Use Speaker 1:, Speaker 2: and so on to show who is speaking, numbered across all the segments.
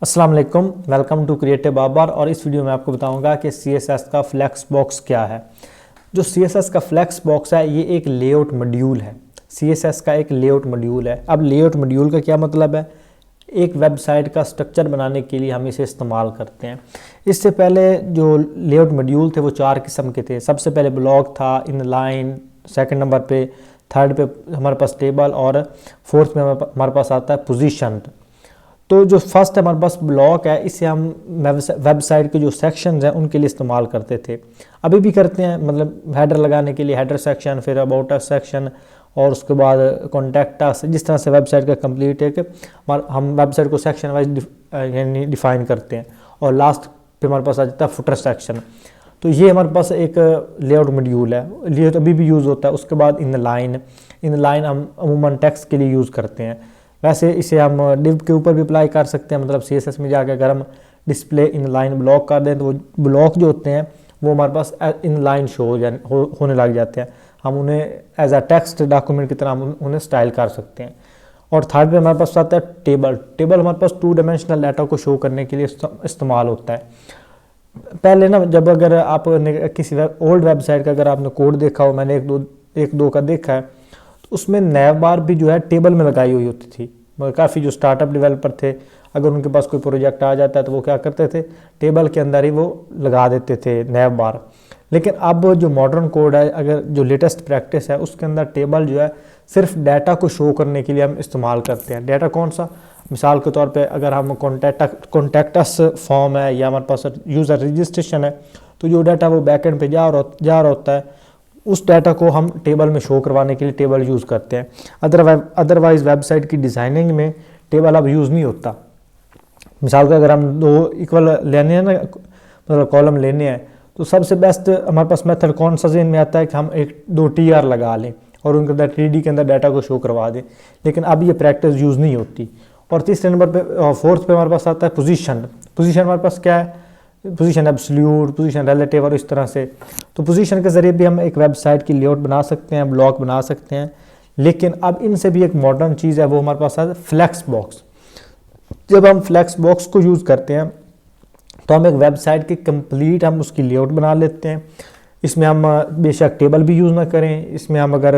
Speaker 1: अस्सलाम वालेकुम, welcome to creative Babar. और इस वीडियो में आपको बताऊंगा कि CSS का फ्लेक्स बॉक्स क्या है। जो CSS का फ्लेक्स बॉक्स है ये एक लेआउट मॉड्यूल है। CSS का एक लेआउट मॉड्यूल है। अब लेआउट मॉड्यूल का क्या मतलब है? एक वेबसाइट का स्ट्रक्चर बनाने के लिए हम इसे इस्तेमाल करते हैं। इससे पहले जो लेआउट मॉड्यूल थे वो 4 किस्म के थे। सबसे पहले ब्लॉक था, इनलाइन, सेकंड नंबर पे, थर्ड पे हमारे पास टेबल और फोर्थ में हमारे पास आता है पोजीशन। तो जो फर्स्ट हमारे पास ब्लॉक है इसे हम वेबसाइट के जो सेक्शंस हैं उनके लिए इस्तेमाल करते थे, अभी भी करते हैं। मतलब हेडर लगाने के लिए हेडर सेक्शन, फिर अबाउट अस सेक्शन और उसके बाद कॉन्टैक्ट अस। जिस तरह से वेबसाइट का कंप्लीट है कि हम वेबसाइट को सेक्शन वाइज यानी डिफाइन करते हैं। और लास्ट पे हमारे पास आ जाता है फुटर सेक्शन। तो ये हमारे पास एक लेआउट मॉड्यूल है, लेआउट अभी भी यूज़ होता है। उसके बाद इन लाइन हम अमूमन टेक्स्ट के लिए यूज़ करते हैं। वैसे इसे हम डिव के ऊपर भी अप्लाई कर सकते हैं। मतलब CSS में जाकर अगर हम डिस्प्ले इन लाइन ब्लॉक कर दें तो वो ब्लॉक जो होते हैं वो हमारे पास इन लाइन शो होने लग जाते हैं। हम उन्हें एज अ टेक्स्ट डॉक्यूमेंट की तरह हम उन्हें स्टाइल कर सकते हैं। और थर्ड पे हमारे पास आता है टेबल हमारे पास 2 डायमेंशनल डाटा को शो करने के लिए इस्तेमाल होता है। पहले ना जब अगर आप किसी ओल्ड वेबसाइट का अगर आपने कोड देखा हो, मैंने एक दो का देखा है, तो उसमें नैव बार भी जो है टेबल में लगाई हुई होती थी। मगर काफ़ी जो स्टार्टअप डेवलपर थे, अगर उनके पास कोई प्रोजेक्ट आ जाता है तो वो क्या करते थे, टेबल के अंदर ही वो लगा देते थे नैव बार। लेकिन अब जो मॉडर्न कोड है, अगर जो लेटेस्ट प्रैक्टिस है, उसके अंदर टेबल जो है सिर्फ डाटा को शो करने के लिए हम इस्तेमाल करते हैं। डाटा कौन सा? मिसाल के तौर पे अगर हम कॉन्टैक्टस फॉर्म है या हमारे पास यूज़र रजिस्ट्रेशन है, तो जो डाटा वो बैकएंड पे जा रहा होता है, उस डाटा को हम टेबल में शो करवाने के लिए टेबल यूज़ करते हैं। अदरवाइज वेबसाइट की डिज़ाइनिंग में टेबल अब यूज़ नहीं होता। मिसाल का अगर हम 2 इक्वल लेने हैं ना, मतलब कॉलम लेने हैं, तो सबसे बेस्ट हमारे पास मेथड कौन सा जेन में आता है कि हम 2 TR लगा लें और उनके अंदर 3D के अंदर डाटा को शो करवा दें। लेकिन अब ये प्रैक्टिस यूज़ नहीं होती। और तीसरे नंबर पे, फोर्थ पे हमारे पास आता है पोजीशन हमारे पास क्या है? पोजीशन एब्सोल्यूट, पोजीशन रिलेटिव और इस तरह से। तो पोजीशन के ज़रिए भी हम एक वेबसाइट की लेआउट बना सकते हैं, ब्लॉक बना सकते हैं। लेकिन अब इनसे भी एक मॉडर्न चीज़ है, वो हमारे पास आता है फ्लैक्स बॉक्स। जब हम फ्लैक्स बॉक्स को यूज़ करते हैं तो हम एक वेबसाइट की कंप्लीट हम उसकी लेआउट बना लेते हैं। इसमें हम बेशक टेबल भी यूज़ ना करें, इसमें हम अगर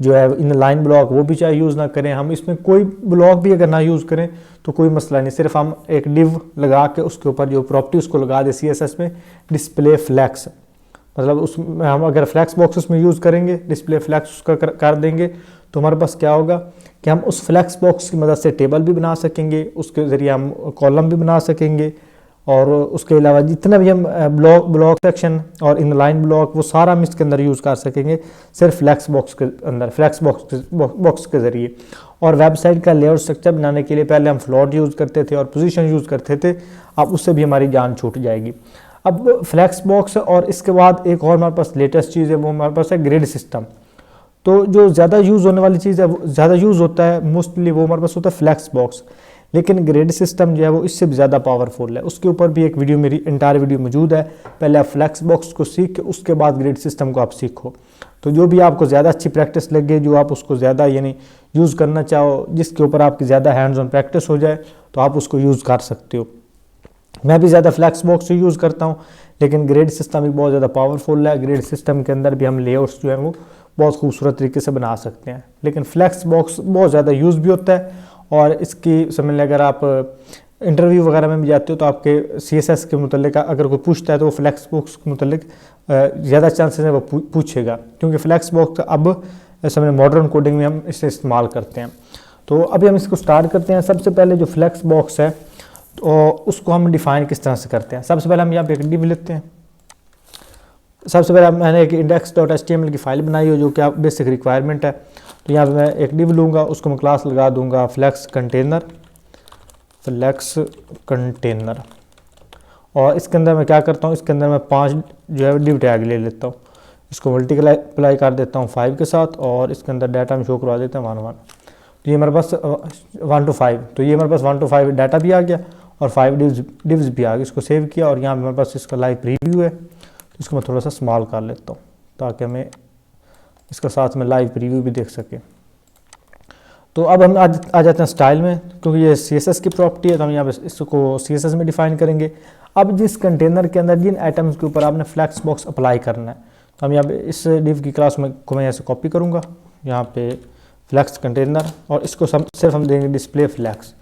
Speaker 1: जो है इन लाइन ब्लॉक वो भी चाहे यूज़ ना करें, हम इसमें कोई ब्लॉक भी अगर ना यूज़ करें तो कोई मसला नहीं। सिर्फ हम एक डिव लगा के उसके ऊपर जो प्रॉपर्टी उसको लगा दे CSS में, डिस्प्ले फ्लैक्स। मतलब उसमें हम अगर फ्लैक्स बॉक्स उसमें यूज़ करेंगे, डिस्प्ले फ्लैक्स उसका कर देंगे, तो हमारे पास क्या होगा कि हम उस फ्लैक्स बॉक्स की मदद से टेबल भी बना सकेंगे, उसके ज़रिए हम कॉलम भी बना सकेंगे। और उसके अलावा जितना भी हम ब्लॉक सेक्शन और इन लाइन ब्लॉक, वो सारा हम इसके अंदर यूज़ कर सकेंगे, सिर्फ फ्लैक्स बॉक्स के अंदर, फ्लैक्स बॉक्स के ज़रिए। और वेबसाइट का लेआउट स्ट्रक्चर बनाने के लिए पहले हम फ्लोट यूज़ करते थे और पोजीशन यूज़ करते थे, अब उससे भी हमारी जान छूट जाएगी। अब फ्लैक्स बॉक्स और इसके बाद एक और हमारे पास लेटेस्ट चीज़ है, वो हमारे पास है ग्रिड सिस्टम। तो जो ज़्यादा यूज़ होने वाली चीज़ है, ज़्यादा यूज़ होता है मोस्टली, वो हमारे पास होता है फ्लैक्स बॉक्स। लेकिन ग्रिड सिस्टम जो है वो इससे भी ज़्यादा पावरफुल है। उसके ऊपर भी एक वीडियो, मेरी इंटायर वीडियो मौजूद है। पहले आप फ्लैक्स बॉक्स को सीख के उसके बाद ग्रिड सिस्टम को आप सीखो। तो जो भी आपको ज़्यादा अच्छी प्रैक्टिस लगे, जो आप उसको ज़्यादा यानी यूज़ करना चाहो, जिसके ऊपर आपकी ज़्यादा हैंड्स ऑन प्रैक्टिस हो जाए, तो आप उसको यूज़ कर सकते हो। मैं भी ज़्यादा फ्लैक्स बॉक्स से यूज़ करता हूँ, लेकिन ग्रिड सिस्टम भी बहुत ज़्यादा पावरफुल है। ग्रिड सिस्टम के अंदर भी हम लेआउट्स जो है वो बहुत खूबसूरत तरीके से बना सकते हैं। लेकिन फ्लैक्स बॉक्स बहुत ज़्यादा यूज़ भी होता है। और इसकी समझ लें, अगर आप इंटरव्यू वगैरह में भी जाते हो तो आपके CSS के मुतल्लिक अगर कोई पूछता है तो वो फ्लैक्स बॉक्स के मुतल्लिक ज़्यादा चांसेस है वो पूछेगा, क्योंकि फ्लैक्स बॉक्स अब समझ मॉडर्न कोडिंग में हम इसे इस्तेमाल करते हैं। तो अभी हम इसको स्टार्ट करते हैं। सबसे पहले जो फ्लैक्स बॉक्स है तो उसको हम डिफ़ाइन किस तरह से करते हैं। सबसे पहले हम यहाँ पे एक डिव लेते हैं। सबसे पहले मैंने एक index.html की फ़ाइल बनाई है, जो कि आप बेसिक रिक्वायरमेंट है। तो यहाँ पे मैं एक डिव लूँगा, उसको मैं क्लास लगा दूँगा फ्लैक्स कंटेनर। और इसके अंदर मैं क्या करता हूँ, इसके अंदर मैं 5 जो है डिव टैग ले लेता हूँ। इसको मल्टीप्लाई कर देता हूँ 5 के साथ, और इसके अंदर डाटा में शो करवा देता हूँ 1 1। तो ये मेरे पास 1 to 5, तो ये मेरे पास 1 to 5 डाटा भी आ गया और 5 डिव्स भी आ गए। इसको सेव किया और यहाँ मेरे पास इसका लाइव प्रीव्यू है, तो इसको मैं थोड़ा सा स्मॉल कर लेता हूँ ताकि हमें इसका साथ में लाइव प्रीव्यू भी देख सके। तो अब हम आ जाते हैं स्टाइल में, क्योंकि ये CSS की प्रॉपर्टी है तो हम यहाँ पे इसको CSS में डिफाइन करेंगे। अब जिस कंटेनर के अंदर जिन आइटम्स के ऊपर आपने फ्लैक्स बॉक्स अप्लाई करना है, तो हम यहाँ पे इस डिव की क्लास में को मैं यहाँ से कॉपी करूँगा, यहाँ पे फ्लैक्स कंटेनर, और इसको सिर्फ हम देंगे डिस्प्ले फ्लैक्स।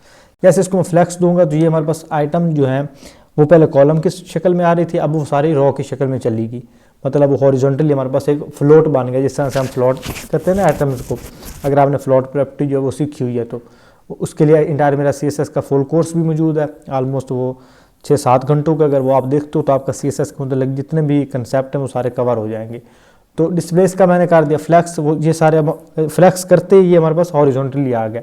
Speaker 1: जैसे इसको मैं फ्लैक्स दूंगा तो ये हमारे पास आइटम जो है वो पहले कॉलम की शक्ल में आ रही थी, अब वो सारी रो की शक्ल में चलेगी, मतलब वो हॉरिजॉन्टली हमारे पास एक फ्लोट बन गया, जिस तरह से हम फ्लोट करते हैं ना आइटम्स को। अगर आपने फ्लोट प्रॉपर्टी जो है वो सीखी हुई है तो उसके लिए इंटायर मेरा CSS का फुल कोर्स भी मौजूद है, ऑलमोस्ट वो 6-7 घंटों का। अगर वो आप देखते हो तो आपका CSS के मतलब जितने भी कंसेप्ट हैं वो सारे कवर हो जाएंगे। तो डिस्प्लेस का मैंने कर दिया फ्लैक्स, वो ये सारे फ्लैक्स करते ही ये हमारे पास हॉरिजॉन्टली आ गया।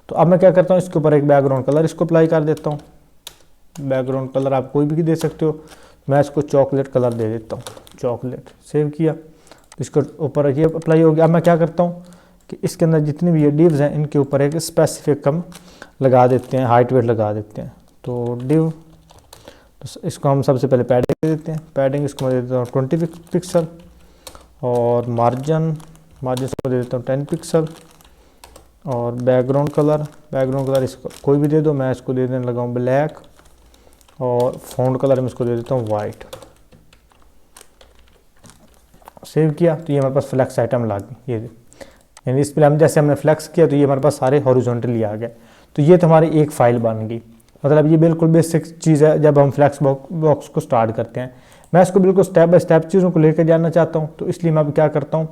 Speaker 1: तो अब मैं क्या करता हूँ, इसके ऊपर एक बैकग्राउंड कलर इसको अप्लाई कर देता हूँ। बैकग्राउंड कलर आप कोई भी दे सकते हो, मैं इसको चॉकलेट कलर दे देता हूँ, चॉकलेट। सेव किया तो इसके ऊपर ये अप्लाई हो गया। अब मैं क्या करता हूँ कि इसके अंदर जितनी भी ये डिव्स हैं इनके ऊपर एक स्पेसिफिक हम लगा देते हैं, हाइट वेट लगा देते हैं। तो डिव, तो इसको हम सबसे पहले पैडिंग दे देते हैं, पैडिंग इसको मैं दे देता हूँ 20 पिक्सल, और मार्जिन इसको दे देता हूँ 10 पिक्सल, और बैकग्राउंड कलर इसको कोई भी दे दो, मैं इसको दे देने लगा हूँ ब्लैक, और फ़ॉन्ट कलर में इसको दे देता हूँ वाइट। सेव किया तो ये हमारे पास फ्लैक्स आइटम ला गई, ये यानी इस पर हम जैसे हमने फ्लैक्स किया तो ये हमारे पास सारे हॉरिजॉन्टली आ गए। तो ये तो हमारी एक फ़ाइल बन गई, मतलब ये बिल्कुल बेसिक चीज़ है जब हम फ्लैक्स बॉक्स को स्टार्ट करते हैं। मैं इसको बिल्कुल स्टेप बाय स्टेप चीज़ों को लेकर जाना चाहता हूँ, तो इसलिए मैं अब क्या करता हूँ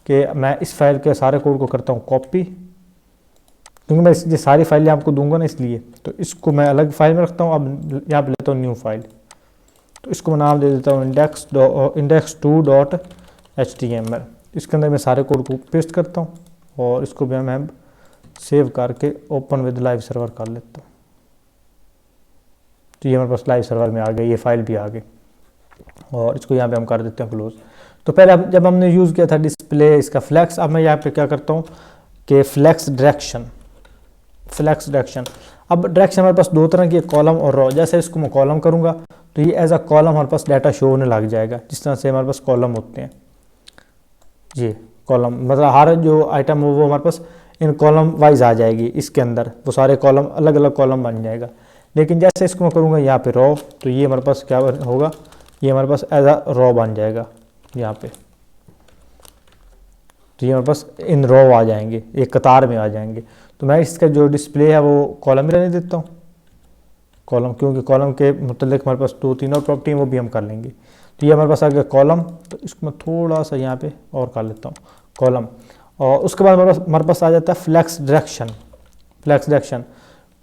Speaker 1: कि मैं इस फाइल के सारे कोड को करता हूँ कॉपी, क्योंकि मैं ये सारी फाइलें आपको दूंगा ना, इसलिए तो इसको मैं अलग फाइल में रखता हूँ। अब यहाँ पे लेता हूँ न्यू फाइल, तो इसको मैं नाम दे देता हूँ index2.html। इसके अंदर मैं सारे कोड को पेस्ट करता हूँ और इसको भी मैं सेव करके ओपन विद लाइव सर्वर कर लेता हूँ। तो ये हमारे पास लाइव सर्वर में आ गई, ये फाइल भी आ गई, और इसको यहाँ पे हम कर देते हैं क्लोज। तो पहले जब हमने यूज़ किया था डिस्प्ले इसका फ्लैक्स, अब मैं यहाँ पे क्या करता हूँ कि फ्लैक्स डायरेक्शन। अब डायरेक्शन हमारे पास दो तरह की, कॉलम और रो। जैसे इसको मैं कॉलम करूँगा तो ये एज अ कॉलम हमारे पास डाटा शो होने लग जाएगा, जिस तरह से हमारे पास कॉलम होते हैं। ये कॉलम मतलब हर जो आइटम हो वो हमारे पास इन कॉलम वाइज आ जाएगी, इसके अंदर वो सारे कॉलम अलग अलग कॉलम बन जाएगा। लेकिन जैसे इसको मैं करूँगा यहाँ पे रो, तो ये हमारे पास क्या होगा, ये हमारे पास एज अ रो बन जाएगा यहाँ पे। तो ये हमारे पास इन रो आ जाएंगे, एक कतार में आ जाएंगे। तो मैं इसका जो डिस्प्ले है वो कॉलम में रहने देता हूँ, कॉलम, क्योंकि कॉलम के मतलब हमारे पास 2-3 और प्रॉपर्टी हैं वो भी हम कर लेंगे। तो ये हमारे पास आ गया कॉलम, तो इसको मैं थोड़ा सा यहाँ पे और कर लेता हूँ कॉलम। और उसके बाद हमारे पास आ जाता है फ्लैक्स डायरेक्शन।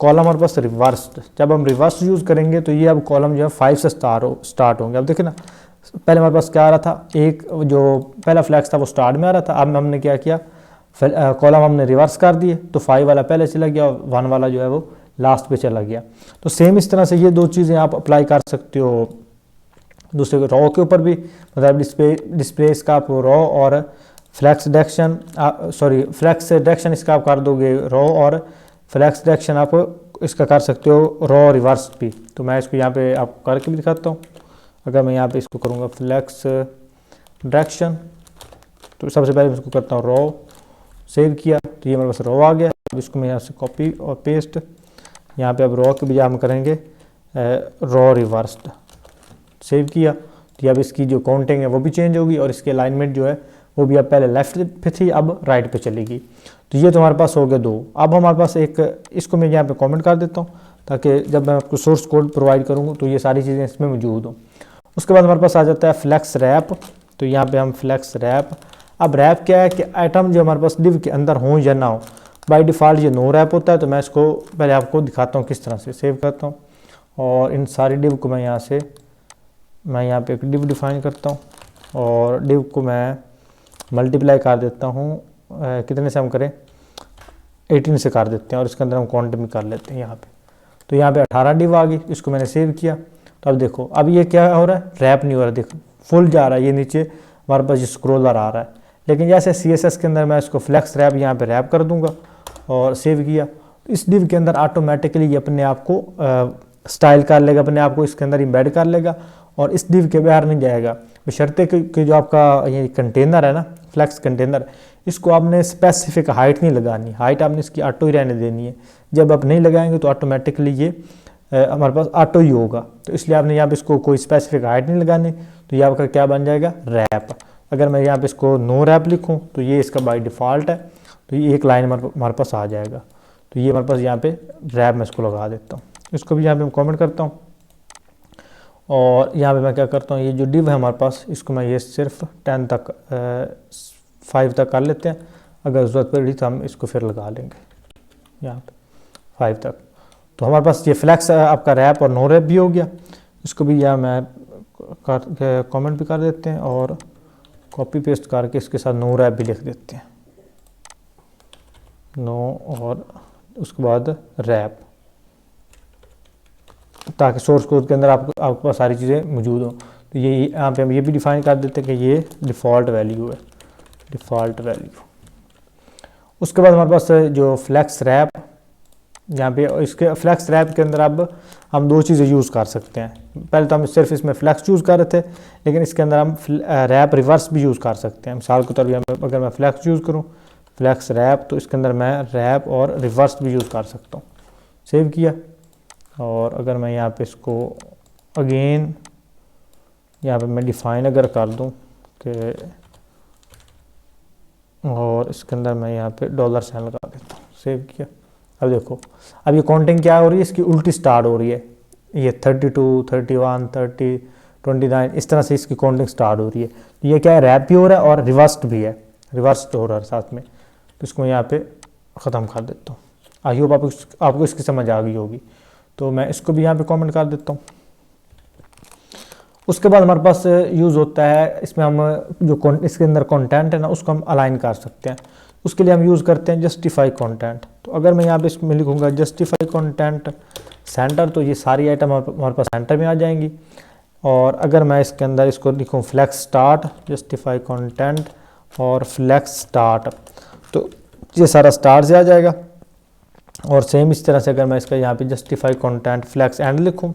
Speaker 1: कॉलम हमारे पास रिवर्स्ड, जब हम रिवर्स यूज़ करेंगे तो ये अब कॉलम जो है 5 से स्टार्ट होंगे। अब देखिए ना, पहले हमारे पास क्या आ रहा था, एक जो पहला फ्लैक्स था वो स्टार्ट में आ रहा था। अब हमने क्या किया, कॉलम हमने रिवर्स कर दिए, तो 5 वाला पहले चला गया और 1 वाला जो है वो लास्ट पे चला गया। तो सेम इस तरह से ये दो चीज़ें आप अप्लाई कर सकते हो दूसरे रो के ऊपर भी, मतलब डिस्प्ले इसका आप रो और फ्लैक्स डायरेक्शन इसका आप कर दोगे रो, और फ्लैक्स डायरेक्शन आप इसका कर सकते हो रो रिवर्स भी। तो मैं इसको यहाँ पे आप करके भी दिखाता हूँ। अगर मैं यहाँ पे इसको करूँगा फ्लैक्स डायरेक्शन, तो सबसे पहले इसको करता हूँ रो, सेव किया तो ये मेरे पास रो आ गया। अब इसको मैं यहाँ से कॉपी और पेस्ट, यहाँ पे अब रो के बजाय हम करेंगे रो रिवर्स्ड, सेव किया तो अब इसकी जो काउंटिंग है वो भी चेंज होगी, और इसकी अलाइनमेंट जो है वो भी अब पहले लेफ्ट पे थी अब राइट पे चलेगी। तो ये तो हमारे पास हो गए 2। अब हमारे पास एक, इसको मैं यहाँ पे कमेंट कर देता हूँ ताकि जब मैं आपको सोर्स कोड प्रोवाइड करूँगा तो ये सारी चीज़ें इसमें मौजूद हों। उसके बाद हमारे पास आ जाता है फ्लैक्स रैप। तो यहाँ पे हम फ्लैक्स रैप, अब रैप क्या है कि आइटम जो हमारे पास डिव के अंदर हो या ना हो, बाय डिफ़ॉल्ट ये नो रैप होता है। तो मैं इसको पहले आपको दिखाता हूँ किस तरह से सेव करता हूँ, और इन सारी डिव को मैं यहाँ पे एक डिव डिफाइन करता हूँ, और डिव को मैं मल्टीप्लाई कर देता हूँ, कितने से हम करें 18 से कर देते हैं, और इसके अंदर हम काउंट भी कर लेते हैं यहाँ पे। तो यहाँ पे 18 डिव आ गई, इसको मैंने सेव किया। तो अब देखो, अब ये क्या हो रहा है, रैप नहीं हो रहा, देखो फुल जा रहा है, ये नीचे हमारे पास ये स्क्रोलर आ रहा है। लेकिन जैसे CSS के अंदर मैं इसको फ्लैक्स रैप यहाँ पे रैप कर दूंगा और सेव किया, इस डिव के अंदर ऑटोमेटिकली ये अपने आप को स्टाइल कर लेगा, अपने आप को इसके अंदर इम्बेड कर लेगा, और इस div के बाहर नहीं जाएगा। बशर्ते कि जो आपका ये कंटेनर है ना, फ्लेक्स कंटेनर, इसको आपने स्पेसिफिक हाइट नहीं लगानी, हाइट आपने इसकी ऑटो ही रहने देनी है। जब आप नहीं लगाएंगे तो ऑटोमेटिकली ये हमारे पास ऑटो ही होगा। तो इसलिए आपने यहाँ पे इसको कोई स्पेसिफिक हाइट नहीं लगानी, तो ये आपका क्या बन जाएगा, रैप। अगर मैं यहाँ पे इसको नो रैप लिखूँ तो ये इसका बाय डिफ़ॉल्ट है, तो ये एक लाइन हमारे पास आ जाएगा। तो ये हमारे पास यहाँ पे रैप मैं इसको लगा देता हूँ। इसको भी यहाँ पे मैं कमेंट करता हूँ और यहाँ पे मैं क्या करता हूँ, ये जो डिव है हमारे पास, इसको मैं ये सिर्फ 10 तक 5 तक कर लेते हैं। अगर ज़रूरत पड़ी तो हम इसको फिर लगा लेंगे यहाँ पे 5 तक। तो हमारे पास ये फ्लैक्स आपका रैप और नो रैप भी हो गया। इसको भी यहाँ मैं कमेंट भी कर देते हैं और कॉपी पेस्ट करके इसके साथ नो रैप भी लिख देते हैं, नो और उसके बाद रैप, ताकि सोर्स कोड के अंदर आपके पास सारी चीज़ें मौजूद हों। तो ये यहाँ पे हम ये भी डिफाइन कर देते हैं कि ये डिफ़ॉल्ट वैल्यू है, डिफ़ॉल्ट वैल्यू। उसके बाद हमारे पास जो फ्लैक्स रैप, यहाँ पे इसके फ्लैक्स रैप के अंदर अब हम दो चीज़ें यूज़ कर सकते हैं। पहले तो हम सिर्फ इसमें फ्लैक्स यूज़ कर रहे थे, लेकिन इसके अंदर हम रैप रिवर्स भी यूज़ कर सकते हैं। मिसाल के तौर पर अगर मैं फ्लैक्स यूज़ करूँ, फ्लैक्स रैप, तो इसके अंदर मैं रैप और रिवर्स भी यूज़ कर सकता हूँ। सेव किया और अगर मैं यहाँ पे इसको अगेन यहाँ पे मैं डिफ़ाइन अगर कर दूँ कि, और इसके अंदर मैं यहाँ पे $साइन लगा देता हूँ, सेव किया। अब देखो, अब ये काउंटिंग क्या हो रही है, इसकी उल्टी स्टार्ट हो रही है। ये 32, 31, 30, 29 इस तरह से इसकी काउंटिंग स्टार्ट हो रही है। तो ये क्या है, रैप भी हो रहा है और रिवर्स्ड भी है, रिवर्स्ड हो रहा है साथ में। तो इसको यहाँ पे ख़त्म कर देता हूँ। आई होप आपको इसकी समझ आ गई होगी। तो मैं इसको भी यहाँ पे कमेंट कर देता हूँ। उसके बाद हमारे पास यूज़ होता है, इसमें हम जो इसके अंदर कंटेंट है ना, उसको हम अलाइन कर सकते हैं। उसके लिए हम यूज़ करते हैं जस्टिफाई कंटेंट। तो अगर मैं यहाँ पे इसमें लिखूँगा जस्टिफाई कंटेंट सेंटर, तो ये सारी आइटम हमारे पास सेंटर में आ जाएंगी। और अगर मैं इसके अंदर इसको लिखूँ फ्लैक्स स्टार्ट, जस्टिफाई कंटेंट और फ्लैक्स स्टार्ट, तो ये सारा स्टार्ट से आ जाएगा। और सेम इस तरह से अगर मैं इसका यहाँ पे जस्टिफाई कंटेंट फ्लैक्स एंड लिखूँ,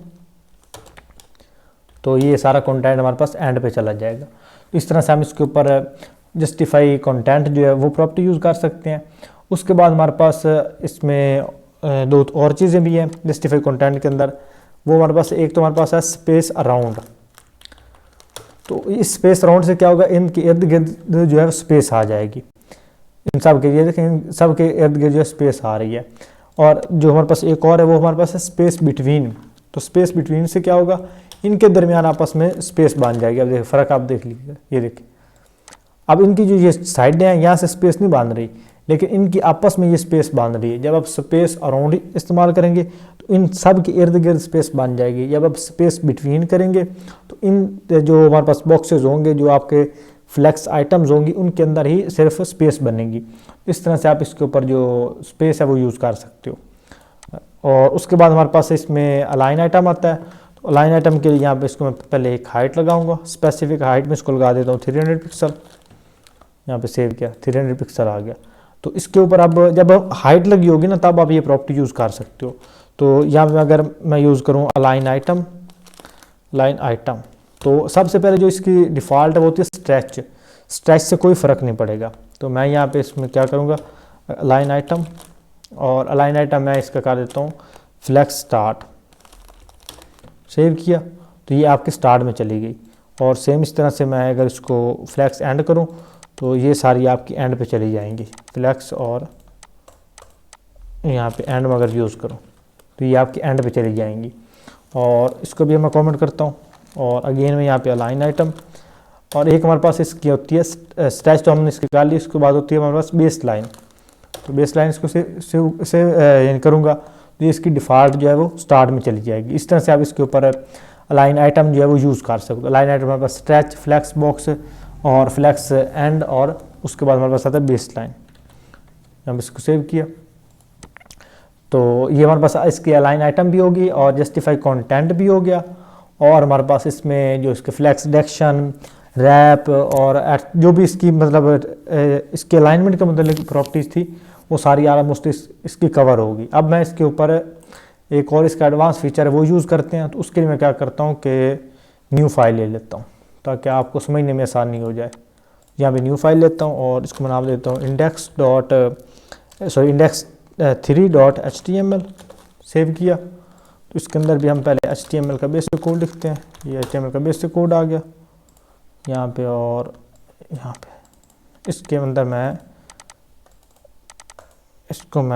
Speaker 1: तो ये सारा कंटेंट हमारे पास एंड पे चला जाएगा। इस तरह से हम इसके ऊपर जस्टिफाई कंटेंट जो है वो प्रॉपर्टी यूज़ कर सकते हैं। उसके बाद हमारे पास इसमें दो और चीज़ें भी हैं जस्टिफाई कंटेंट के अंदर। वो हमारे पास एक तो हमारे पास है स्पेस अराउंड। तो इस स्पेस अराउंड से क्या होगा, इनके इर्द गिर्द जो है स्पेस आ जाएगी। इन सब के, ये देखें, सब के इर्द गिर्द जो है स्पेस आ रही है। और जो हमारे पास एक और है वो हमारे पास है स्पेस बिटवीन। तो स्पेस बिटवीन से क्या होगा, इनके दरमियान आपस में स्पेस बन जाएगी। अब देखिए फ़र्क आप देख लीजिए, ये देखिए अब इनकी जो ये साइडें हैं यहाँ से स्पेस नहीं बांध रही, लेकिन इनकी आपस में ये स्पेस बांध रही है। जब आप स्पेस अराउंड इस्तेमाल करेंगे तो इन सब के इर्द गिर्द स्पेस बन जाएगी। जब आप स्पेस बिटवीन करेंगे तो इन जो हमारे पास बॉक्सेस होंगे, जो आपके फ्लैक्स आइटम्स होंगी, उनके अंदर ही सिर्फ स्पेस बनेगी। इस तरह से आप इसके ऊपर जो स्पेस है वो यूज़ कर सकते हो। और उसके बाद हमारे पास इसमें अलाइन आइटम आता है। तो अलाइन आइटम के लिए यहाँ पे इसको मैं पहले एक हाइट लगाऊंगा, स्पेसिफिक हाइट में इसको लगा देता हूँ 300 पिक्सल। यहाँ पे सेव किया, 300 पिक्सल आ गया। तो इसके ऊपर अब जब हाइट लगी होगी ना, तब आप ये प्रॉपर्टी यूज़ कर सकते हो। तो यहाँ पे अगर मैं यूज़ करूँ अलाइन आइटम, लाइन आइटम, तो सबसे पहले जो इसकी डिफ़ॉल्ट है वो होती है स्ट्रेच। स्ट्रेच से कोई फ़र्क नहीं पड़ेगा। तो मैं यहाँ पे इसमें क्या करूँगा, अलाइन आइटम, और अलाइन आइटम मैं इसका कर देता हूँ फ्लैक्स स्टार्ट। सेव किया तो ये आपके स्टार्ट में चली गई। और सेम इस तरह से मैं अगर इसको फ्लैक्स एंड करूँ तो ये सारी आपकी एंड पे चली जाएंगी फ्लैक्स, और यहाँ पे एंड में अगर यूज़ करूँ तो ये आपकी एंड पे चली जाएंगी। और इसको भी मैं कमेंट करता हूँ। और अगेन में यहाँ पे अलाइन आइटम, और एक हमारे पास इसकी होती है स्ट्रेच, तो हमने इसकी निकाल ली। उसके बाद होती है हमारे पास बेस लाइन। तो बेस लाइन इसको से करूँगा तो इसकी डिफ़ॉल्ट जो है वो स्टार्ट में चली जाएगी। इस तरह से आप इसके ऊपर अलाइन आइटम जो है वो यूज़ कर सकते हो। अलाइन आइटम हमारे पास स्ट्रेच, फ्लैक्स बॉक्स और फ्लैक्स एंड, और उसके बाद हमारे पास आता है बेस लाइन। हम इसको सेव किया तो ये हमारे पास इसकी अलाइन आइटम भी होगी और जस्टिफाई कंटेंट भी हो गया। और हमारे पास इसमें जो इसके फ्लैक्स डायरेक्शन, रैप और जो भी इसकी मतलब इसके अलाइनमेंट के मतलब प्रॉपर्टीज़ थी वो सारी ऑलमोस्ट इसकी कवर होगी। अब मैं इसके ऊपर एक और इसका एडवांस फीचर है वो यूज़ करते हैं। तो उसके लिए मैं क्या करता हूँ कि न्यू फाइल ले लेता हूँ ताकि आपको समझने में आसानी हो जाए। यहाँ पे न्यू फाइल लेता हूँ और इसको मैं नाम देता हूँ index3.html। सेव किया तो इसके अंदर भी हम पहले HTML का बेसिक कोड लिखते हैं। ये HTML का बेसिक कोड आ गया यहाँ पे, और यहाँ पे इसके अंदर मैं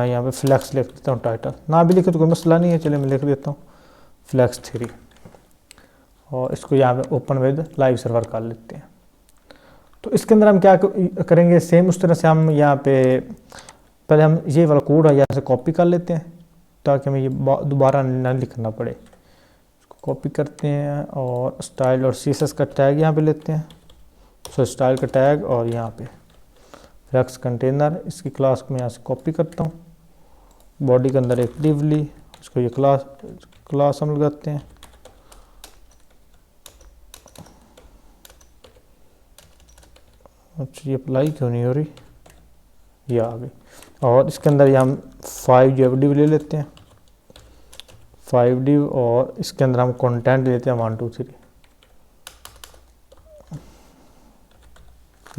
Speaker 1: यहाँ पे फ्लैक्स लिख देता हूँ। टाइटल ना भी लिखे तो कोई मसला नहीं है, चलिए मैं लिख देता हूँ flex3, और इसको यहाँ पे ओपन विद लाइव सर्वर कर लेते हैं। तो इसके अंदर हम क्या करेंगे, सेम उस तरह से हम यहाँ पे पहले हम ये वाला कोड है यहाँ से कॉपी कर लेते हैं ताकि हमें ये दोबारा ना लिखना पड़े। इसको कॉपी करते हैं और स्टाइल और CSS का टैग यहाँ पे लेते हैं। सो स्टाइल का टैग और यहाँ पे फ्लेक्स कंटेनर, इसकी क्लास को मैं यहाँ से कॉपी करता हूँ। बॉडी के अंदर एक डिवली, इसको ये क्लास हम लगाते हैं। अच्छा, ये अप्लाई क्यों नहीं हो रही, ये आ गई। और इसके अंदर ये हम 5 div ले लेते हैं, 5 div, और इसके अंदर हम कंटेंट लेते हैं 1 2 3,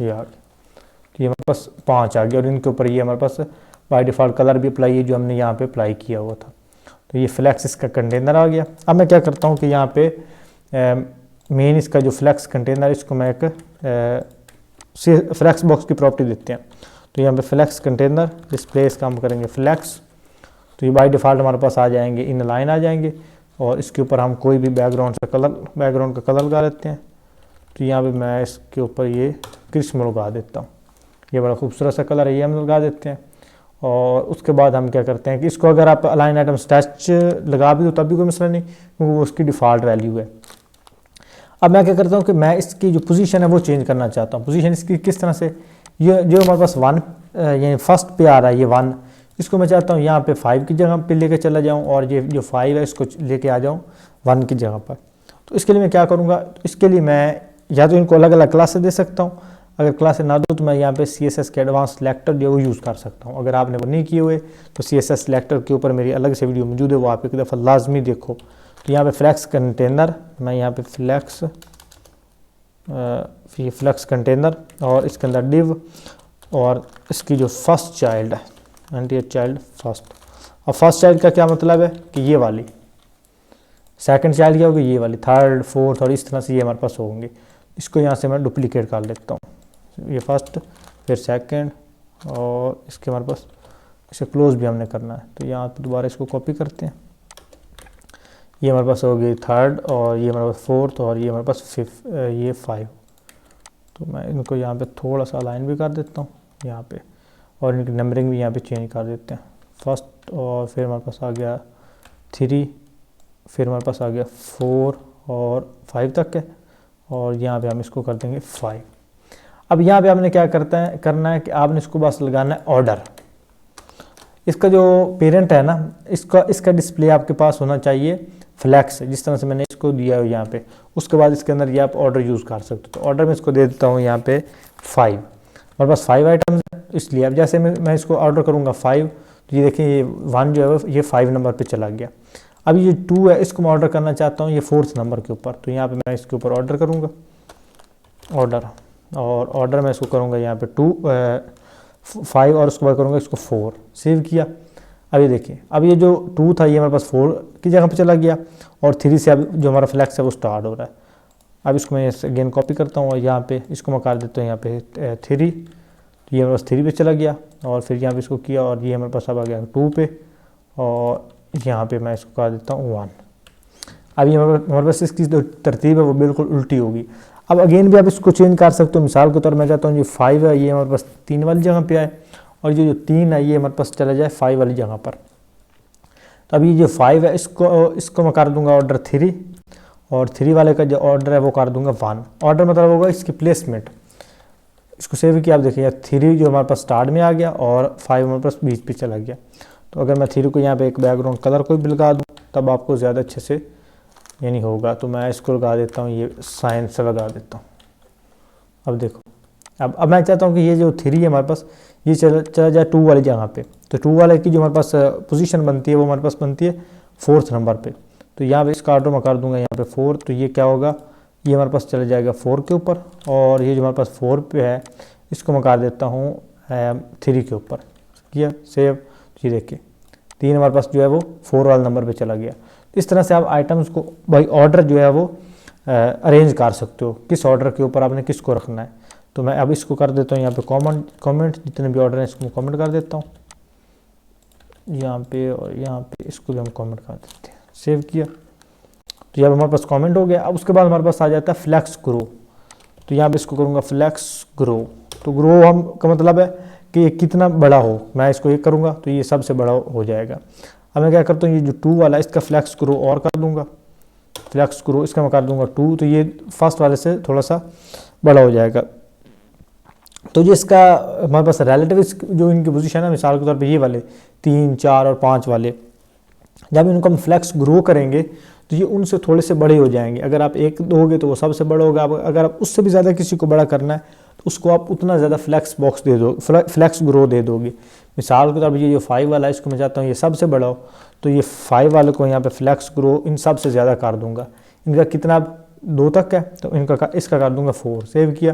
Speaker 1: ये आ गया। तो ये हमारे पास 5 आ गया, और इनके ऊपर ये हमारे पास बाय डिफ़ॉल्ट कलर भी अप्लाई है जो हमने यहाँ पे अप्लाई किया हुआ था। तो ये फ्लेक्स इसका कंटेनर आ गया। अब मैं क्या करता हूँ कि यहाँ पे मेन इसका जो फ्लेक्स कंटेनर है इसको मैं एक फ्लेक्स बॉक्स की प्रॉपर्टी देते हैं। तो यहाँ पे फ्लेक्स कंटेनर डिस्प्ले इसका हम करेंगे फ्लेक्स। तो ये बाय डिफ़ॉल्ट हमारे पास आ जाएंगे, इन लाइन आ जाएंगे, और इसके ऊपर हम कोई भी बैकग्राउंड का कलर लगा लेते हैं। तो यहाँ पे मैं इसके ऊपर ये क्रिस्म लगा देता हूँ, ये बड़ा खूबसूरत सा कलर है, ये हम लगा देते हैं। और उसके बाद हम क्या करते हैं कि इसको अगर आप अलाइन आइटम स्टैच लगा भी दो तब भी कोई मसला नहीं, क्योंकि वो उसकी डिफ़ॉल्ट वैल्यू है। अब मैं क्या करता हूँ कि मैं इसकी जो पोजीशन है वो चेंज करना चाहता हूँ। पोजीशन इसकी किस तरह से, ये जो हमारे पास 1 यानी फर्स्ट पे आ रहा है ये 1, इसको मैं चाहता हूँ यहाँ पे 5 की जगह पे लेके चला जाऊँ, और ये जो 5 है इसको लेके आ जाऊँ 1 की जगह पर। तो इसके लिए मैं क्या करूँगा, इसके लिए मैं या तो इनको अलग अलग क्लास से दे सकता हूँ, अगर क्लास से ना दो तो मैं यहाँ पे CSS के एडवांस सिलेक्टर जो है वो यूज़ कर सकता हूँ। अगर आपने वो नहीं किए हुए तो CSS सिलेक्टर के ऊपर मेरी अलग से वीडियो मौजूद है, वो आप एक दफ़ा लाजमी देखो। तो यहाँ पे फ्लेक्स कंटेनर, मैं यहाँ पे फ्लेक्स कंटेनर, और इसके अंदर डिव, और इसकी जो फर्स्ट चाइल्ड है चाइल्ड फर्स्ट। और फर्स्ट चाइल्ड का क्या मतलब है कि ये वाली, सेकंड चाइल्ड क्या होगी ये वाली, थर्ड फोर्थ, और इस तरह से ये हमारे पास होंगे। इसको यहाँ से मैं डुप्लीकेट कर लेता हूँ, ये फर्स्ट फिर सेकंड, और इसके हमारे पास इसे क्लोज भी हमने करना है। तो यहाँ पे दोबारा इसको कॉपी करते हैं, ये हमारे पास हो गई थर्ड, और ये हमारे पास फोर्थ, और ये हमारे पास फिफ्थ, ये 5। तो मैं इनको यहाँ पे थोड़ा सा अलाइन भी कर देता हूँ यहाँ पे, और इनकी नंबरिंग भी यहाँ पे चेंज कर देते हैं। फर्स्ट, और फिर हमारे पास आ गया 3, फिर हमारे पास आ गया 4 और 5 तक है, और यहाँ पे हम इसको कर देंगे 5। अब यहाँ पे आपने क्या करना है कि आपने इसको बस लगाना है ऑर्डर। इसका जो पेरेंट है ना, इसका डिस्प्ले आपके पास होना चाहिए फ्लैक्स, जिस तरह से मैंने इसको दिया है यहाँ पे। उसके बाद इसके अंदर ये आप ऑर्डर यूज़ कर सकते हो। तो ऑर्डर में इसको दे देता हूँ यहाँ पे 5, मेरे पास 5 आइटम्स है, इसलिए अब जैसे मैं इसको ऑर्डर करूँगा 5, तो ये देखिए ये 1 जो है ये 5 नंबर पे चला गया। अब ये 2 है, इसको मैं ऑर्डर करना चाहता हूँ ये 4th नंबर के ऊपर। तो यहाँ पे मैं इसके ऊपर ऑर्डर करूँगा, ऑर्डर, और ऑर्डर मैं इसको करूँगा यहाँ पे 5, और उसके बाद करूँगा इसको 4। सेव किया। अब ये देखिए, अब ये जो 2 था ये हमारे पास 4 की जगह पे चला गया, और 3 से अब जो हमारा फ्लैक्स है वो स्टार्ट हो रहा है। अब इसको मैं अगेन कॉपी करता हूँ, और यहाँ पे इसको मैं कर देता हूँ यहाँ पे 3, तो ये हमारे पास 3 पे चला गया, और फिर यहाँ पे इसको किया, और ये हमारे पास अब आ गया 2 पे, और यहाँ पे मैं इसको कर देता हूँ 1। अब ये हमारे पास इसकी जो तरतीब है वो बिल्कुल उल्टी होगी। अब अगेन भी आप इसको चेंज कर सकते हो। मिसाल के तौर मैं चाहता हूँ ये 5 है, ये हमारे पास 3 वाली जगह पे आए, और ये जो 3 है ये हमारे पास चला जाए 5 वाली जगह पर। तो अभी जो 5 है इसको मैं कर दूंगा ऑर्डर 3, और 3 वाले का जो ऑर्डर है वो कर दूंगा 1। ऑर्डर मतलब होगा इसकी प्लेसमेंट। इसको सेव किया, आप देखिए 3 जो हमारे पास स्टार्ट में आ गया, और 5 हमारे पास बीच पे चला गया। तो अगर मैं 3 को यहाँ पे एक बैकग्राउंड कलर कोई भी लगा दूँ तब आपको ज़्यादा अच्छे से यानी होगा। तो मैं इसको लगा देता हूँ, ये साइन से लगा देता हूँ। अब देखो, अब मैं चाहता हूँ कि ये जो 3 है हमारे पास ये चला जाए 2 वाली जगह पे। तो 2 वाले की जो हमारे पास पोजीशन बनती है वो हमारे पास बनती है 4th नंबर पे। तो यहाँ पे इसका ऑर्डर मैं कर दूंगा यहाँ पे 4। तो ये क्या होगा, ये हमारे पास चला जाएगा 4 के ऊपर, और ये जो हमारे पास 4 पे है इसको मैं कर देता हूँ 3 के ऊपर। किया सेव, ये देखिए 3 हमारे पास जो है वो 4 वाले नंबर पे चला गया। इस तरह से आप आइटम्स को बाई ऑर्डर जो है वो अरेंज कर सकते हो, किस ऑर्डर के ऊपर आपने किसको रखना है। तो मैं अब इसको कर देता हूँ यहाँ पे कमेंट जितने भी ऑर्डर हैं इसको मैं कमेंट कर देता हूँ यहाँ पे, और यहाँ पे इसको भी हम कमेंट कर देते हैं। सेव किया तो यहाँ हमारे पास कमेंट हो गया। अब उसके बाद हमारे पास आ जाता है फ्लैक्स ग्रो। तो यहाँ पे इसको करूँगा फ्लैक्स ग्रो। तो ग्रो हम का मतलब है कि ये कितना बड़ा हो, मैं इसको ये करूँगा तो ये सबसे बड़ा हो जाएगा। अब मैं क्या करता हूँ, ये जो 2 वाला इसका फ्लैक्स ग्रो और कर दूँगा, फ्लैक्स ग्रो इसका मैं कर दूँगा 2, तो ये फर्स्ट वाले से थोड़ा सा बड़ा हो जाएगा। तो जो इसका हमारे पास रिलेटिव जो इनकी पोजीशन है, मिसाल के तौर पे ये वाले 3, 4 और 5 वाले, जब इनको हम फ्लैक्स ग्रो करेंगे तो ये उनसे थोड़े से बड़े हो जाएंगे। अगर आप 1 दोगे तो वो सबसे बड़ा होगा, अगर आप उससे भी ज़्यादा किसी को बड़ा करना है तो उसको आप उतना ज़्यादा फ्लैक्स बॉक्स दे दो, फ्लैक्स ग्रो दे दोगे। मिसाल के तौर पर ये जो 5 वाला है इसको मैं चाहता हूँ ये सबसे बड़ा हो, तो ये 5 वाले को यहाँ पे फ्लैक्स ग्रो इन सब से ज़्यादा कर दूँगा। इनका कितना 2 तक है तो इसका कर दूँगा 4। सेव किया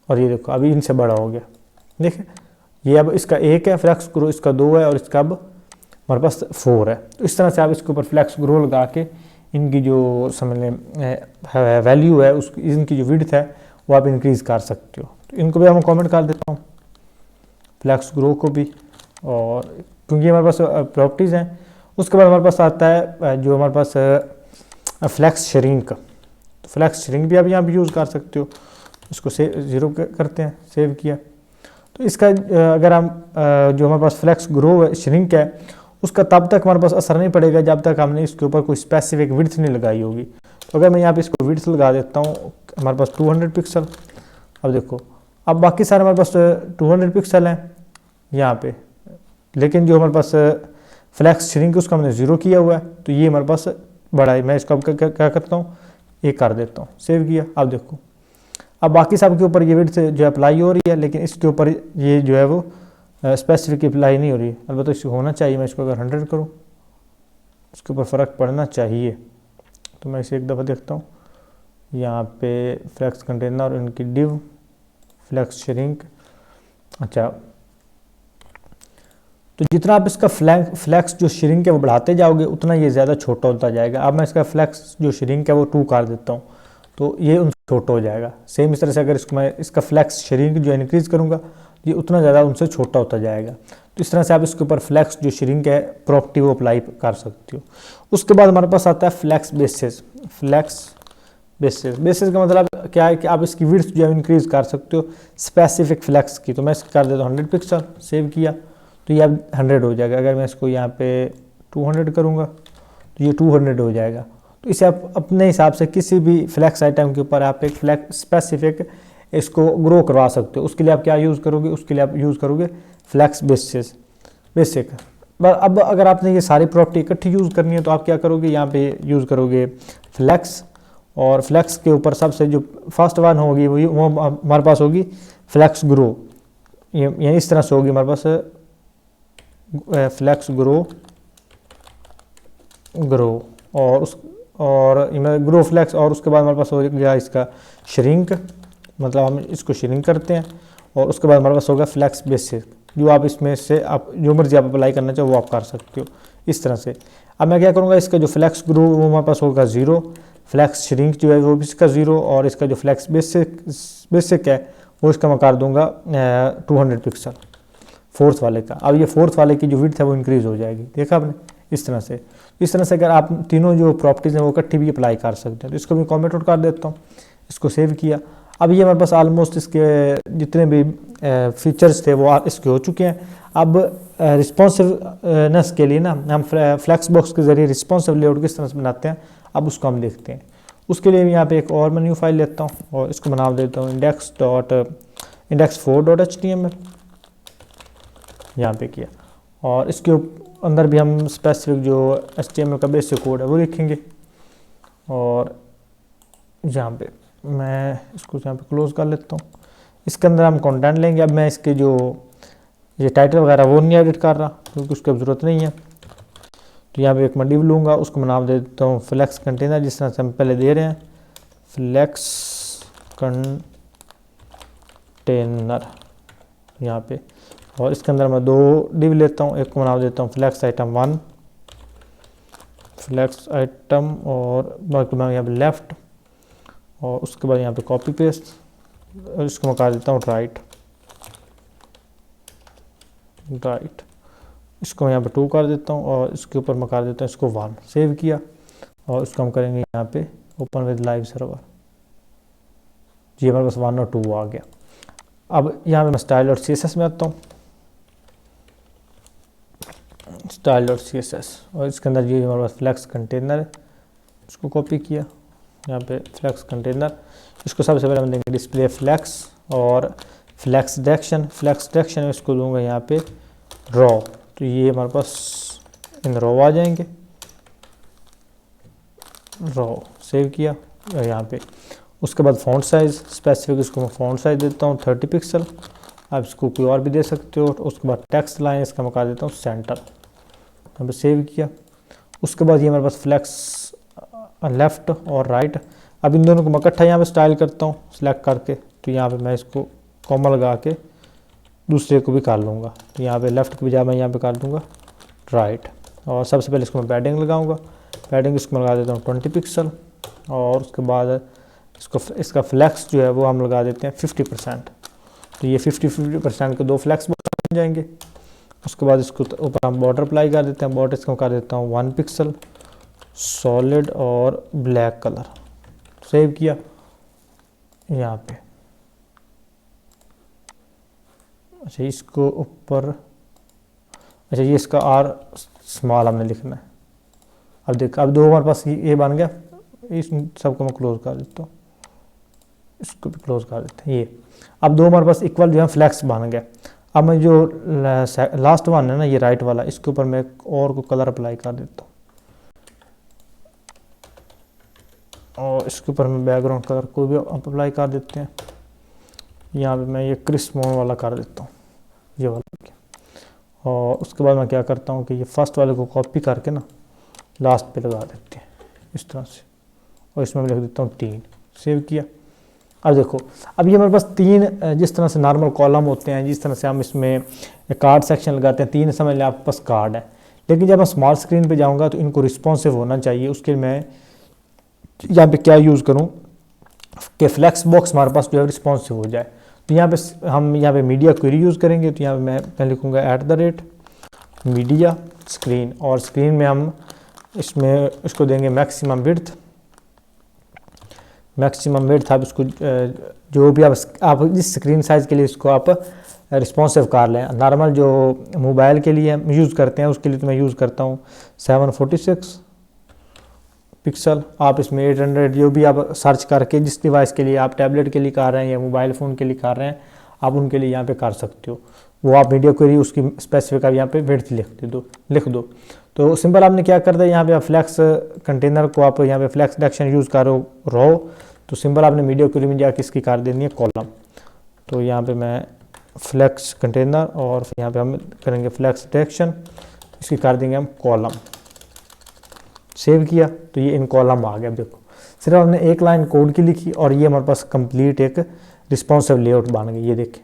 Speaker 1: और ये देखो अभी इनसे बड़ा हो गया। देखिए ये अब इसका 1 है फ्लैक्स ग्रो, इसका 2 है और इसका अब हमारे पास 4 है। तो इस तरह से आप इसके ऊपर फ्लैक्स ग्रो लगा के इनकी जो समझ लें वैल्यू है उसकी, इनकी जो विड्थ है वो आप इंक्रीज़ कर सकते हो। तो इनको भी हम कमेंट कर देता हूँ फ्लैक्स ग्रो को भी, और क्योंकि हमारे पास प्रॉपर्टीज़ हैं। उसके बाद हमारे पास आता है जो हमारे पास फ्लैक्स श्रिंक। तो फ्लैक्स श्रिंक भी आप यहाँ पर यूज़ कर सकते हो। इसको 0 करते हैं, सेव किया। तो इसका अगर हम जो हमारे पास फ्लैक्स ग्रो श्रिंक है उसका तब तक हमारे पास असर नहीं पड़ेगा जब तक हमने इसके ऊपर कोई स्पेसिफिक विड्थ नहीं लगाई होगी। तो अगर मैं यहाँ पे इसको विड्थ लगा देता हूँ हमारे पास 200 पिक्सल, अब देखो अब बाकी सारे हमारे पास 200 पिक्सल हैं यहाँ पे, लेकिन जो हमारे पास फ्लैक्स श्रिंक उसका हमने 0 किया हुआ है तो ये हमारे पास बड़ा है। मैं इसको अब क्या करता हूँ, ये कर देता हूँ, सेव किया। अब देखो अब बाकी सब के ऊपर ये विड्थ जो अप्लाई हो रही है, लेकिन इसके ऊपर ये जो है वो स्पेसिफिक अप्लाई नहीं हो रही है। अलबत्ता इसको होना चाहिए। मैं इसको अगर 100 करूँ इसके ऊपर फ़र्क पड़ना चाहिए। तो मैं इसे एक दफ़ा देखता हूँ यहाँ पे फ्लैक्स कंटेनर और इनकी डिव फ्लैक्स श्रिंक। अच्छा, तो जितना आप इसका फ्लैक्स जो श्रिंक है वो बढ़ाते जाओगे उतना ये ज़्यादा छोटा होता जाएगा। अब मैं इसका फ्लैक्स जो श्रिंक है वो 2 कर देता हूँ तो ये उनसे छोटा हो जाएगा। सेम इस तरह से अगर इसको मैं इसका फ्लैक्स श्रिंक जो इंक्रीज़ करूँगा ये उतना ज़्यादा उनसे छोटा होता जाएगा। तो इस तरह से आप इसके ऊपर फ्लैक्स जो श्रिंक है प्रॉपर्टी वो अप्लाई कर सकते हो। उसके बाद हमारे पास आता है फ्लैक्स बेसिस। फ्लैक्स बेसिस का मतलब क्या है कि आप इसकी विड्थ जो है इंक्रीज़ कर सकते हो स्पेसिफिक फ्लैक्स की। तो मैं इसको कर देता हूँ 100 पिक्सल, सेव किया तो ये अब 100 हो जाएगा। अगर मैं इसको यहाँ पे 200 करूँगा तो ये 200 हो जाएगा। तो इसे आप अपने हिसाब से किसी भी फ्लैक्स आइटम के ऊपर आप एक फ्लैक्स स्पेसिफिक इसको ग्रो करवा सकते हो। उसके लिए आप क्या यूज़ करोगे, उसके लिए आप यूज़ करोगे फ्लैक्स बेसिक। अब अगर आपने ये सारी प्रॉपर्टी इकट्ठी यूज़ करनी है तो आप क्या करोगे, यहाँ पे यूज़ करोगे फ्लैक्स, और फ्लैक्स के ऊपर सबसे जो फर्स्ट वन होगी वो हमारे पास होगी फ्लैक्स ग्रो। ये इस तरह से होगी हमारे पास फ्लैक्स ग्रो और ग्रो फ्लैक्स, और उसके बाद हमारे पास हो गया इसका श्रिंक, मतलब हम इसको श्रिंक करते हैं, और उसके बाद हमारे पास होगा फ्लैक्स बेसिक। जो आप इसमें से आप जो मर्जी आप अप्लाई करना चाहो वो आप कर सकते हो इस तरह से। अब मैं क्या करूँगा, इसका जो फ्लैक्स ग्रो वो हमारे पास होगा 0, फ्लैक्स श्रिंक जो है वो भी इसका 0, और इसका जो फ्लैक्स बेसिक है वो इसका मैं कर दूँगा 200 पिक्सल 4th वाले का। अब ये 4th वाले की जो विड्थ है वो इंक्रीज़ हो जाएगी, देखा आपने इस तरह से। इस तरह से अगर आप तीनों जो प्रॉपर्टीज़ हैं वो इकट्ठी भी अप्लाई कर सकते हैं। तो इसको भी कमेंट आउट कर देता हूँ, इसको सेव किया। अब ये हमारे पास ऑलमोस्ट इसके जितने भी फीचर्स थे वो इसके हो चुके हैं। अब रिस्पॉन्सिवनेस के लिए ना हम फ्लैक्स बॉक्स के ज़रिए रिस्पॉन्सिव लेआउट किस तरह से बनाते हैं अब उसको हम देखते हैं। उसके लिए यहाँ पे एक और मैं न्यू फाइल लेता हूँ और इसको बना देता हूँ index4.html यहाँ पे किया, और इसके अंदर भी हम स्पेसिफिक जो HTML का बेसिक कोड है वो लिखेंगे। और यहाँ पे मैं इसको यहाँ पे क्लोज कर लेता हूँ। इसके अंदर हम कंटेंट लेंगे। अब मैं इसके जो ये टाइटल वगैरह वो नहीं एडिट कर रहा क्योंकि उसकी अब ज़रूरत नहीं है। तो यहाँ पे एक मैं डिव लूँगा, उसको मैं नाम दे देता हूँ फ्लैक्स कंटेनर, जिस तरह से हम पहले दे रहे हैं फ्लेक्स कंटेनर यहाँ पे, और इसके अंदर मैं 2 डिव लेता हूँ। एक को नाम देता हूँ फ्लेक्स आइटम 1, फ्लेक्स आइटम, और बाकी मैं यहाँ पे लेफ़्ट, और उसके बाद यहाँ पे कॉपी पेस्ट, और इसको मैं कर देता हूँ राइट। इसको मैं यहाँ पे 2 कर देता हूँ, और इसके ऊपर मैं कर देता हूँ इसको 1। सेव किया, और इसको हम करेंगे यहाँ पे ओपन विद लाइव सर्वर। जी हमारे पास 1 और 2 आ गया। अब यहाँ पे मैं स्टाइल और CSS में आता हूँ, स्टाइल और CSS, और इसके अंदर ये हमारे पास फ्लेक्स कंटेनर है, इसको कॉपी किया यहाँ पे फ्लेक्स कंटेनर। इसको सबसे पहले हम देंगे डिस्प्ले फ्लेक्स और फ्लेक्स डायरेक्शन में इसको दूंगा यहाँ पे रॉ, तो ये हमारे पास इन रॉ आ जाएंगे। रॉ सेव किया, और यहाँ पे उसके बाद फ़ॉन्ट साइज़ स्पेसिफिक, इसको मैं फ़ॉन्ट साइज़ देता हूँ 30 पिक्सल। आप इसको कोई और भी दे सकते हो। उसके बाद टेक्स्ट लाइन इसका मैं कर देता हूँ सेंटर, यहाँ पे सेव किया। उसके बाद ये हमारे पास फ्लेक्स लेफ़्ट और राइट, अब इन दोनों को मैं इकट्ठा यहाँ पे स्टाइल करता हूँ सिलेक्ट करके, तो यहाँ पे मैं इसको कॉमा लगा के दूसरे को भी कर लूँगा। तो यहाँ पे लेफ़्ट की बजाय मैं यहाँ पे कर दूँगा राइट, और सबसे पहले इसको मैं पैडिंग लगाऊँगा। पैडिंग इसको मैं लगा देता हूँ 20 पिक्सल, और उसके बाद इसका फ्लेक्स जो है वो हम लगा देते हैं 50%। तो ये 50% के 2 फ्लेक्स बन जाएंगे। उसके बाद इसको ऊपर हम बॉर्डर अप्लाई कर देते हैं। बॉर्डर इसको कर देता हूँ 1 पिक्सल सॉलिड और ब्लैक कलर। सेव किया यहाँ पे। अच्छा इसको ऊपर, अच्छा ये इसका R स्मॉल हमने लिखना है। अब देख, अब 2 हमारे पास ये बन गया। इस सबको मैं क्लोज कर देता हूँ, इसको भी क्लोज कर देते हैं। ये अब 2 हमारे पास इक्वल जो है फ्लेक्स बन गया। अब मैं जो लास्ट वन है ना, ये राइट वाला, इसके ऊपर मैं एक और को कलर अप्लाई कर देता हूँ, और इसके ऊपर मैं बैकग्राउंड कलर को भी अप्लाई कर देते हैं। यहाँ पे मैं ये क्रिस्प मोड वाला कर देता हूँ, ये वाला। और उसके बाद मैं क्या करता हूँ कि ये फर्स्ट वाले को कॉपी करके ना लास्ट पे लगा देते हैं इस तरह से, और इसमें मैं लिख देता हूँ 3। सेव किया। अब देखो, अब ये हमारे पास 3 जिस तरह से नॉर्मल कॉलम होते हैं, जिस तरह से हम इसमें कार्ड सेक्शन लगाते हैं, 3 समझ लें आपके पास कार्ड है। लेकिन जब मैं स्मॉल स्क्रीन पे जाऊंगा तो इनको रिस्पॉन्सिव होना चाहिए। उसके लिए मैं यहाँ पे क्या यूज़ करूँ कि फ्लेक्स बॉक्स हमारे पास जो है रिस्पॉन्सिव हो जाए। तो यहाँ पे हम यहाँ पे मीडिया क्वेरी यूज़ करेंगे। तो यहाँ पे मैं लिखूँगा @मीडिया स्क्रीन, और स्क्रीन में हम इसमें इसको देंगे मैक्सिमम विड्थ। आप इसको जो भी आप जिस स्क्रीन साइज़ के लिए इसको आप रिस्पॉन्सिव कर लें। नॉर्मल जो मोबाइल के लिए हम यूज़ करते हैं उसके लिए तो मैं यूज़ करता हूँ 746 पिक्सल। आप इसमें 800 जो भी आप सर्च करके जिस डिवाइस के लिए आप टैबलेट के लिए कर रहे हैं या मोबाइल फ़ोन के लिए कर रहे हैं, आप उनके लिए यहाँ पे कर सकते हो। वो आप मीडिया क्वेरी उसकी स्पेसिफिक आप यहाँ पे विड्थ लिख दो। तो सिंपल आपने क्या कर दिया, यहाँ पे आप फ्लेक्स कंटेनर को आप यहाँ पे फ्लेक्स डायरेक्शन यूज़ करो रॉ, तो सिंपल आपने मीडिया क्वेरी में जाके इसकी कर देनी है कॉलम। तो यहाँ पे मैं फ्लेक्स कंटेनर और फिर यहाँ पे हम करेंगे फ्लेक्स डायरेक्शन, इसकी कर देंगे हम कॉलम। सेव किया तो ये इन कॉलम आ गया। अब देखो, सिर्फ हमने एक लाइन कोड की लिखी और ये हमारे पास कंप्लीट एक रिस्पॉन्सिव लेआउट बन गई। ये देखिए,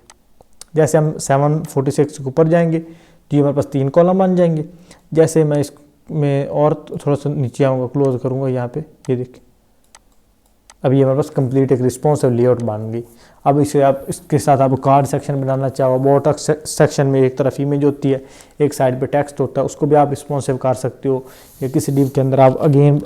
Speaker 1: जैसे हम 746 के ऊपर जाएंगे तो ये हमारे पास 3 कॉलम बन जाएंगे। जैसे मैं इसमें और थोड़ा सा नीचे आऊँगा, क्लोज करूँगा यहाँ पे, ये देखिए अब ये हमारे पास कंप्लीट एक रिस्पॉन्सिव लेआउट बन गई। अब इसे आप इसके साथ आप कार्ड सेक्शन बनाना चाहो, बॉटम सेक्शन में एक तरफ इमेज होती है, एक साइड पे टेक्स्ट होता है, उसको भी आप रिस्पॉन्सिव कर सकते हो। या किसी डिव के अंदर आप अगेन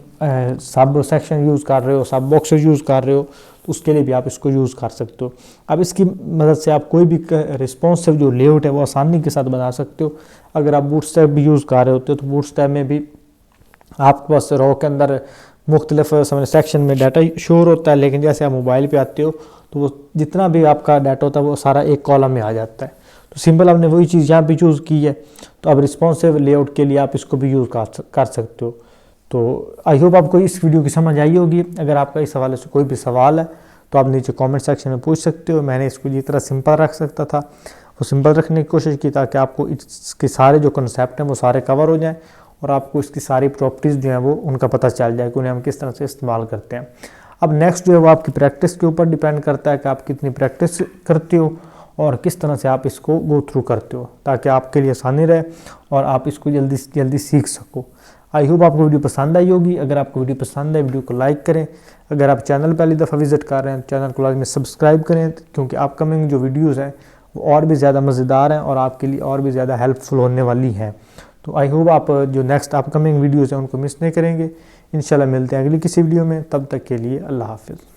Speaker 1: सब सेक्शन यूज़ कर रहे हो, सब बॉक्सेस यूज़ कर रहे हो, तो उसके लिए भी आप इसको यूज़ कर सकते हो। अब इसकी मदद से आप कोई भी रिस्पॉन्सिव जो लेआउट है वो आसानी के साथ बना सकते हो। अगर आप बूटस्ट्रैप भी यूज़ कर रहे होते हो तो बूटस्ट्रैप में भी आपके पास रॉ के अंदर मुख्तलिफ सेक्शन में डाटा शोर होता है, लेकिन जैसे आप मोबाइल पे आते हो तो वो जितना भी आपका डाटा होता है वो सारा एक कॉलम में आ जाता है। तो सिंपल आपने वही चीज़ यहाँ पे चूज़ की है, तो अब रिस्पॉन्सिव लेआउट के लिए आप इसको भी यूज़ कर सकते हो। तो आई होप आपको इस वीडियो की समझ आई होगी। अगर आपका इस हवाले से कोई भी सवाल है तो आप नीचे कॉमेंट सेक्शन में पूछ सकते हो। मैंने इसको जिस तरह सिंपल रख सकता था वो सिंपल रखने की कोशिश की, ताकि आपको इसके सारे जो कंसेप्ट हैं वो सारे कवर हो जाएँ और आपको इसकी सारी प्रॉपर्टीज़ जो हैं वो उनका पता चल जाए कि उन्हें हम किस तरह से इस्तेमाल करते हैं। अब नेक्स्ट जो है वो आपकी प्रैक्टिस के ऊपर डिपेंड करता है कि आप कितनी प्रैक्टिस करते हो और किस तरह से आप इसको गो थ्रू करते हो, ताकि आपके लिए आसानी रहे और आप इसको जल्दी से जल्दी सीख सको। आई होप आपको वीडियो पसंद आई होगी। अगर आपको वीडियो पसंद है वीडियो को लाइक करें। अगर आप चैनल पहली दफ़ा विजिट कर रहे हैं तो चैनल को लाजमी सब्सक्राइब करें, क्योंकि अपकमिंग जो वीडियोज़ हैं वो और भी ज़्यादा मज़ेदार हैं और आपके लिए और भी ज़्यादा हेल्पफुल होने वाली हैं। तो आई होप आप जो नेक्स्ट अपकमिंग वीडियोज़ हैं उनको मिस नहीं करेंगे। इंशाल्लाह मिलते हैं अगली किसी वीडियो में, तब तक के लिए अल्लाह हाफ़िज़।